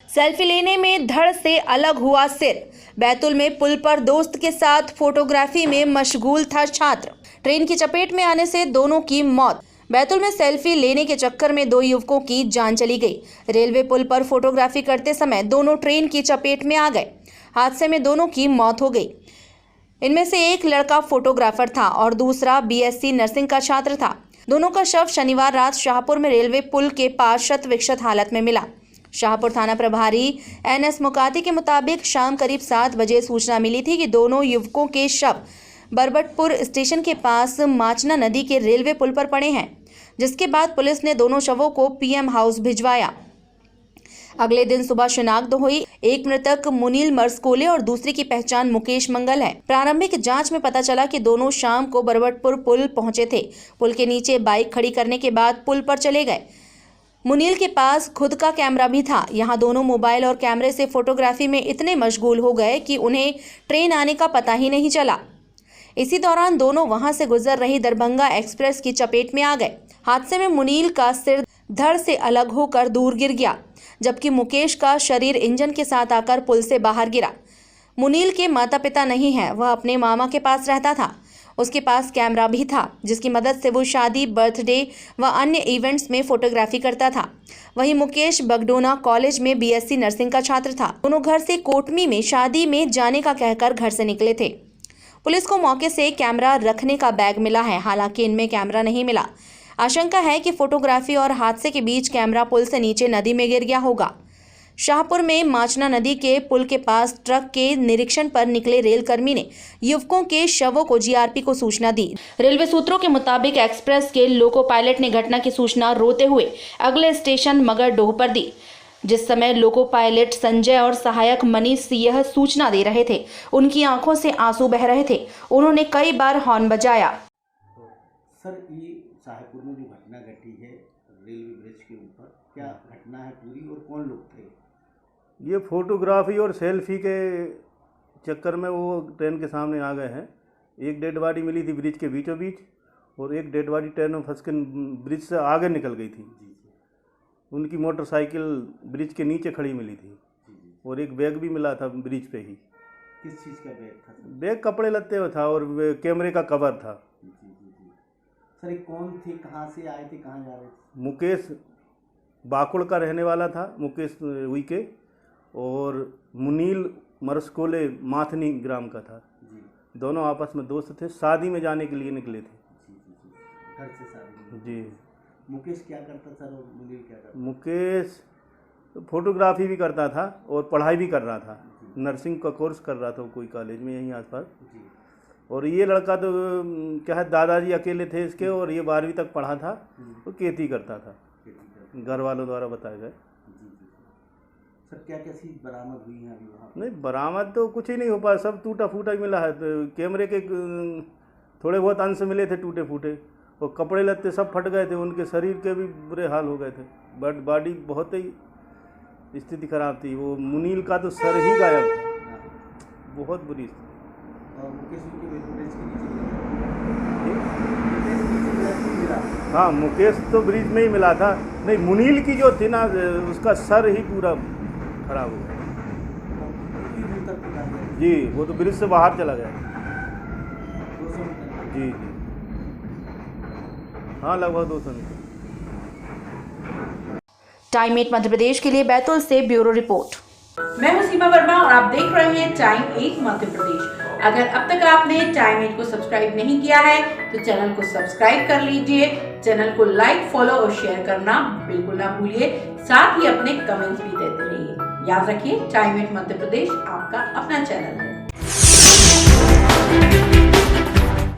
Selfie लेने में धड़ से अलग हुआ सिर। बैतूल में पुल पर दोस्त के साथ फोटोग्राफी में मशगूल था छात्र। ट्रेन की चपेट में आने से दोनों की मौत। बैतूल में सेल्फी लेने के चक्कर में 2 युवकों की जान चली गई। रेलवे पुल पर फोटोग्राफी करते समय दोनों ट्रेन की चपेट में आ गए। हादसे में दोनों की मौत हो गई। इनमें से एक लड़का फोटोग्राफर था और दूसरा बीएससी नर्सिंग का छात्र था। दोनों का शव शनिवार रात शाहपुर में रेलवे पुल के पास शत विक्षत हालत में मिला। शाहपुर थाना प्रभारी एनएस मुकाती के मुताबिक शाम करीब 7 बजे सूचना मिली थी कि दोनों युवकों के शव बरबटपुर स्टेशन के पास माचना नदी के रेलवे पुल पर पड़े हैं, जिसके बाद पुलिस ने दोनों शवों को पीएम हाउस भिजवाया। अगले दिन सुबह शिनाख्त हुई। एक मृतक मुनील मरस्कोले और दूसरे की पहचान मुकेश मंगल है। प्रारंभिक जांच में पता चला कि दोनों शाम को बरबटपुर पुल पहुंचे थे। पुल के नीचे बाइक खड़ी करने के बाद पुल पर चले गए। मुनील के पास खुद का कैमरा भी था। यहाँ दोनों मोबाइल और कैमरे से फोटोग्राफी में इतने मशगूल हो गए कि उन्हें ट्रेन आने का पता ही नहीं चला। इसी दौरान दोनों वहां से गुजर रही दरभंगा एक्सप्रेस की चपेट में आ गए। हादसे में मुनील का सिर धड़ से अलग होकर दूर गिर गया, जबकि मुकेश का शरीर इंजन के साथ आकर पुल से बाहर गिरा। मुनील के माता पिता नहीं हैं, वह अपने मामा के पास रहता था। उसके पास कैमरा भी था, जिसकी मदद से वो शादी, बर्थडे व अन्य इवेंट्स में फोटोग्राफी करता था। वहीं मुकेश बगडोना कॉलेज में बीएससी नर्सिंग का छात्र था। दोनों घर से कोटमी में शादी में जाने का कहकर घर से निकले थे। पुलिस को मौके से कैमरा रखने का बैग मिला है, हालांकि इनमें कैमरा नहीं मिला। आशंका है कि फोटोग्राफी और हादसे के बीच कैमरा पुल से नीचे नदी में गिर गया होगा। शाहपुर में माचना नदी के पुल के पास ट्रक के निरीक्षण पर निकले रेलकर्मी ने युवकों के शवों को जीआरपी को सूचना दी। रेलवे सूत्रों के मुताबिक एक्सप्रेस के लोको पायलट ने घटना की सूचना रोते हुए अगले स्टेशन मगरडोह पर दी। जिस समय लोको पायलट संजय और सहायक मनीष यह सूचना दे रहे थे, उनकी आंखों से आंसू बह रहे थे। उन्होंने कई बार हॉर्न बजाया। सर, ये शाहपुर में जो घटना घटी है रेलवे ब्रिज के ऊपर, क्या घटना है पूरी और कौन लोग थे? ये फोटोग्राफी और सेल्फी के चक्कर में वो ट्रेन के सामने आ गए हैं। एक डेड बॉडी मिली थी ब्रिज के बीचों बीच और एक डेड बॉडी ट्रेन में फंस के ब्रिज से आगे निकल गई थी। उनकी मोटरसाइकिल ब्रिज के नीचे खड़ी मिली थी और एक बैग भी मिला था ब्रिज पे ही। किस चीज़ का बैग था? बैग कपड़े लत्ते में था और कैमरे का कवर था। सर, ये कौन थे, कहाँ से आए थे, कहाँ जा रहे थे? मुकेश बाकुड़ का रहने वाला था, मुकेश उइके, और मुनील मरस्कोले माथनी ग्राम का था। दोनों आपस में दोस्त थे, शादी में जाने के लिए निकले थे। घर से शादी? जी। मुकेश क्या करता सर और मुनील क्या करता? मुकेश फोटोग्राफी भी करता था और पढ़ाई भी कर रहा था। नर्सिंग का कोर्स कर रहा था कोई कॉलेज में यहीं आसपास। और ये लड़का तो क्या है, दादाजी अकेले थे इसके और ये 12वीं तक पढ़ा था, तो खेती करता था, घर वालों द्वारा बताए गए। सर, क्या क्या चीज़ बरामद हुई है अभी वहाँ? नहीं, बरामद तो कुछ ही नहीं हो पाया, सब टूटा फूटा ही मिला है। तो कैमरे के थोड़े बहुत अंश मिले थे टूटे फूटे, और कपड़े लत्ते सब फट गए थे, उनके शरीर के भी बुरे हाल हो गए थे। बट बॉडी बहुत ही स्थिति खराब थी। वो मुनील का तो सर ही गायब था, बहुत बुरी स्थिति। और मुकेश के ब्रिज के नीचे? हाँ, मुकेश तो ब्रिज में ही मिला था। नहीं, मुनील की जो थी ना, उसका सर ही पूरा खराब हो गया। जी, वो तो ब्रिज से बाहर चला गया। 200 मीटर? जी जी, हाँ, लगभग 200 मीटर। टाइम 8 मध्य प्रदेश के लिए बैतूल से ब्यूरो रिपोर्ट। मैं हूं सीमा वर्मा और आप देख रहे हैं टाइम 8 मध्य प्रदेश। अगर अब तक आपने टाइम 8 को सब्सक्राइब नहीं किया है तो चैनल को सब्सक्राइब कर लीजिए। चैनल को लाइक, फॉलो और शेयर करना बिल्कुल ना भूलिए। साथ ही अपने कमेंट्स भी देते रहिए। याद रखिए, टाइम 8 मध्य प्रदेश आपका अपना चैनल है।